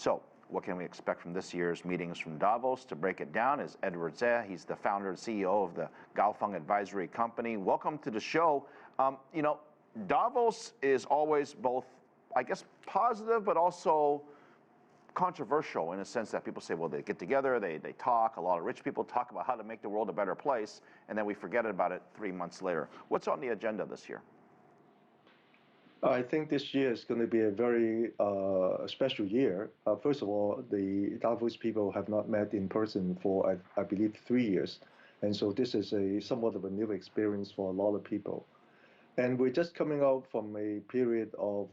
So what can we expect from this year's meetings from Davos? To break it down is Edward Tse. He's the founder and CEO of the Gaofeng Advisory Company. Welcome to the show. Davos is always both, I guess, positive, but also controversial in a sense that people say, well, they get together, they talk, a lot of rich people talk about how to make the world a better place, and then we forget about it 3 months later. What's on the agenda this year? I think this year is going to be a very special year. First of all, the Davos people have not met in person for, I believe, 3 years. And so this is somewhat of a new experience for a lot of people. And we're just coming out from a period of,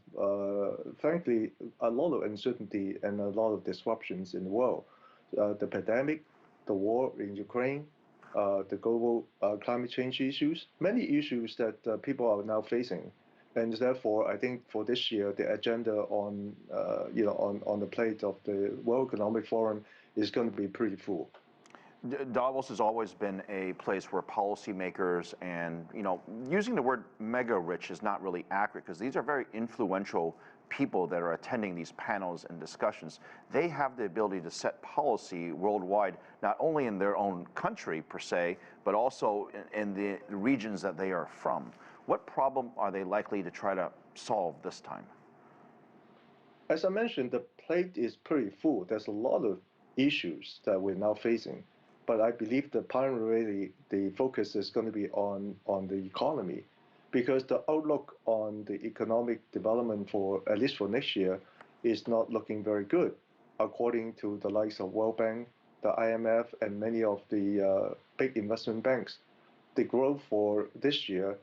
frankly, a lot of uncertainty and a lot of disruptions in the world. The pandemic, the war in Ukraine, the global climate change issues, many issues that people are now facing. And therefore, I think for this year, the agenda on the plate of the World Economic Forum is going to be pretty full. Davos has always been a place where policymakers and, using the word mega rich is not really accurate because these are very influential people that are attending these panels and discussions. They have the ability to set policy worldwide, not only in their own country per se, but also in the regions that they are from. What problem are they likely to try to solve this time? As I mentioned, the plate is pretty full. There's a lot of issues that we're now facing. But I believe that primarily the focus is going to be on the economy, because the outlook on the economic development for, at least for next year, is not looking very good. According to the likes of World Bank, the IMF, and many of the big investment banks, the growth for this year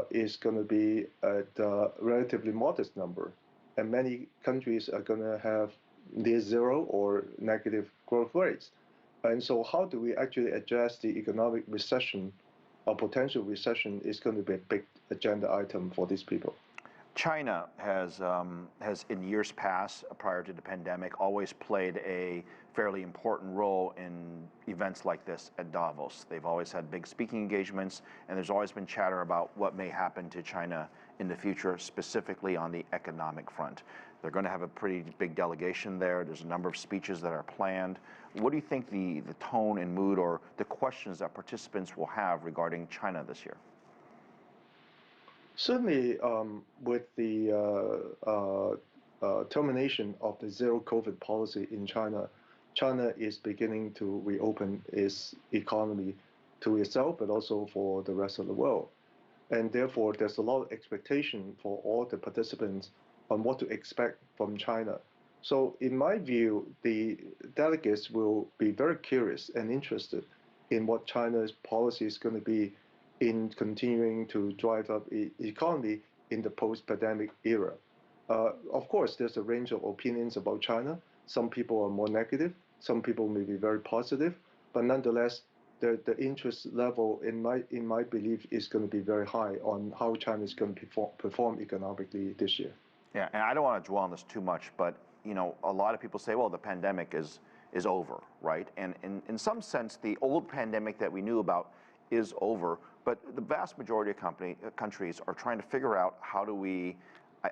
is going to be at a relatively modest number. And many countries are going to have near zero or negative growth rates. And so how do we actually address the economic recession or potential recession is going to be a big agenda item for these people. China has in years past, prior to the pandemic, always played a fairly important role in events like this at Davos. They've always had big speaking engagements, and there's always been chatter about what may happen to China in the future, specifically on the economic front. They're going to have a pretty big delegation there. There's a number of speeches that are planned. What do you think the tone and mood or the questions that participants will have regarding China this year? Certainly, with the termination of the zero COVID policy in China, China is beginning to reopen its economy to itself, but also for the rest of the world. And therefore, there's a lot of expectation for all the participants on what to expect from China. So in my view, the delegates will be very curious and interested in what China's policy is going to be in continuing to drive up the economy in the post-pandemic era. Of course, there's a range of opinions about China. Some people are more negative, some people may be very positive, but nonetheless, the interest level, in my belief, is going to be very high on how China is going to perform economically this year. Yeah, and I don't want to dwell on this too much, but a lot of people say, well, the pandemic is over, right? And in some sense, the old pandemic that we knew about is over, but the vast majority of countries are trying to figure out how do we,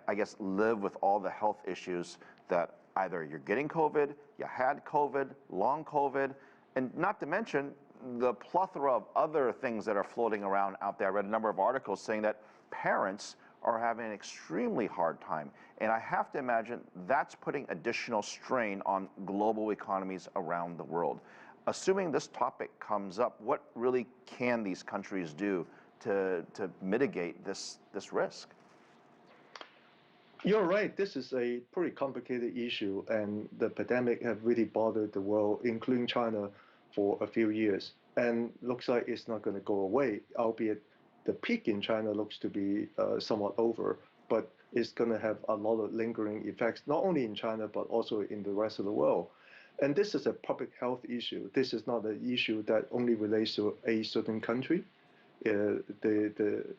I guess, live with all the health issues that either you're getting COVID, you had COVID, long COVID, and not to mention the plethora of other things that are floating around out there. I read a number of articles saying that parents are having an extremely hard time. And I have to imagine that's putting additional strain on global economies around the world. Assuming this topic comes up, what really can these countries do to mitigate this risk? You're right. This is a pretty complicated issue, and the pandemic have really bothered the world, including China, for a few years. And looks like it's not going to go away, albeit the peak in China looks to be somewhat over, but it's going to have a lot of lingering effects, not only in China, but also in the rest of the world. And this is a public health issue. This is not an issue that only relates to a certain country. The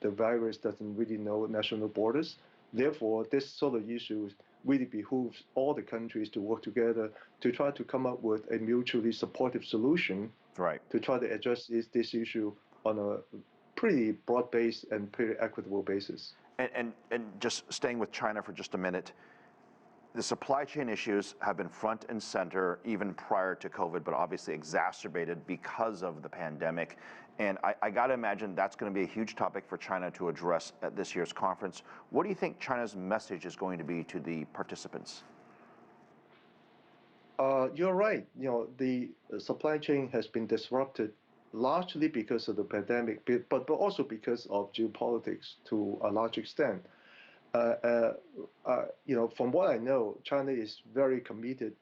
virus doesn't really know national borders. Therefore, this sort of issue really behooves all the countries to work together to try to come up with a mutually supportive solution, right, to try to address this issue on a pretty broad-based and pretty equitable basis. And just staying with China for just a minute, the supply chain issues have been front and center even prior to COVID, but obviously exacerbated because of the pandemic. And I got to imagine that's going to be a huge topic for China to address at this year's conference. What do you think China's message is going to be to the participants? You're right. The supply chain has been disrupted largely because of the pandemic, but also because of geopolitics to a large extent. From what I know, China is very committed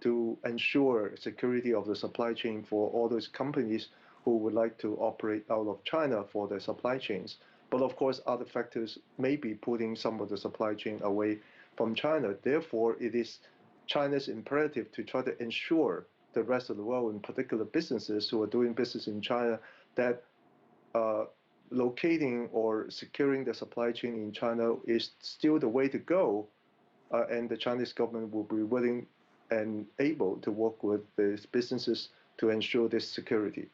to ensure security of the supply chain for all those companies who would like to operate out of China for their supply chains. But of course, other factors may be putting some of the supply chain away from China. Therefore, it is China's imperative to try to ensure the rest of the world, in particular businesses who are doing business in China, that locating or securing the supply chain in China is still the way to go, and the Chinese government will be willing and able to work with these businesses to ensure this security.